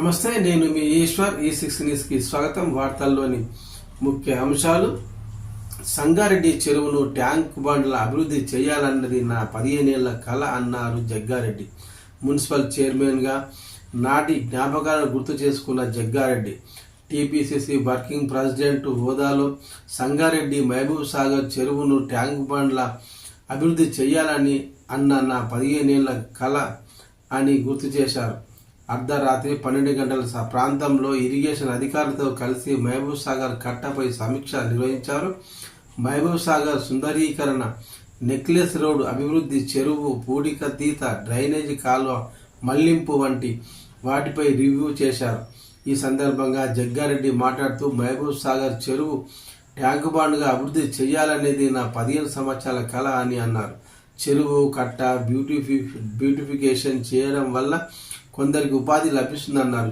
నమస్తే, నేను మీ ఈశ్వర్. E6 న్యూస్కి స్వాగతం. వార్తల్లోని ముఖ్య అంశాలు. సంగారెడ్డి చెరువును ట్యాంక్ బండ్ల అభివృద్ధి చేయాలన్నది నా 15 ఏళ్ల కళ అన్నారు జగ్గారెడ్డి. మున్సిపల్ చైర్మన్గా నాటి జ్ఞాపకాలను గుర్తు చేసుకున్న జగ్గారెడ్డి టీపీసీసీ వర్కింగ్ ప్రెసిడెంట్ హోదాలో సంగారెడ్డి మహబూబ్ సాగర్ చెరువును ట్యాంక్ బండ్ల అభివృద్ధి చేయాలని అన్న నా 15 ఏళ్ల కళ అని గుర్తు చేశారు. అర్ధరాత్రి 12 గంటల ప్రాంతంలో ఇరిగేషన్ అధికారులతో కలిసి మహబూబ్ సాగర్ కట్టపై సమీక్ష నిర్వహించారు. మహబూబ్ సాగర్ సుందరీకరణ, నెక్లెస్ రోడ్ అభివృద్ధి, చెరువు పూడికతీత, డ్రైనేజీ కాలువ మళ్లింపు వంటి వాటిపై రివ్యూ చేశారు. ఈ సందర్భంగా జగ్గారెడ్డి మాట్లాడుతూ మహబూబ్ సాగర్ చెరువు ట్యాంక్ బండ్గా అభివృద్ధి చేయాలనేది నా 15 సంవత్సరాల కళ అని అన్నారు. చెరువు కట్ట బ్యూటిఫికేషన్ చేయడం వల్ల కొందరికి ఉపాధి లభిస్తుందన్నారు.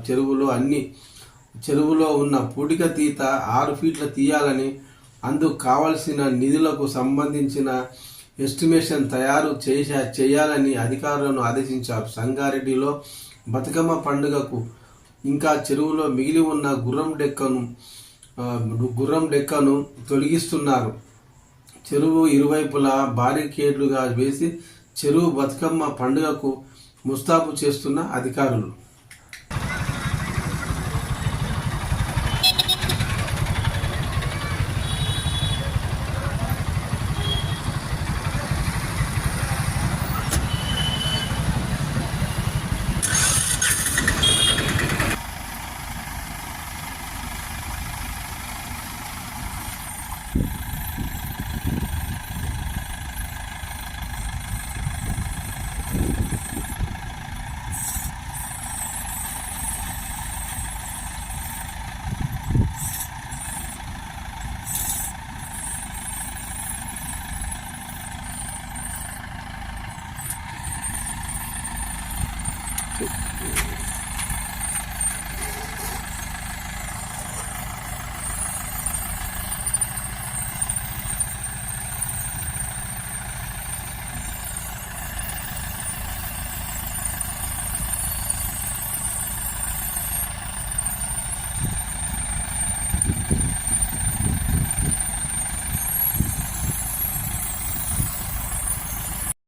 చెరువులో ఉన్న పూడికతీత 6 ఫీట్ల తీయాలని, అందుకు కావలసిన నిధులకు సంబంధించిన ఎస్టిమేషన్ తయారు చేయాలని అధికారులను ఆదేశించారు. సంగారెడ్డిలో బతుకమ్మ పండుగకు ఇంకా చెరువులో మిగిలి ఉన్న గుర్రం డెక్కను తొలగిస్తున్నారు. చెరువు ఇరువైపులా బారికేడ్లుగా వేసి చెరువు బతుకమ్మ పండుగకు ముస్తాబు చేస్తున్న అధికారులు.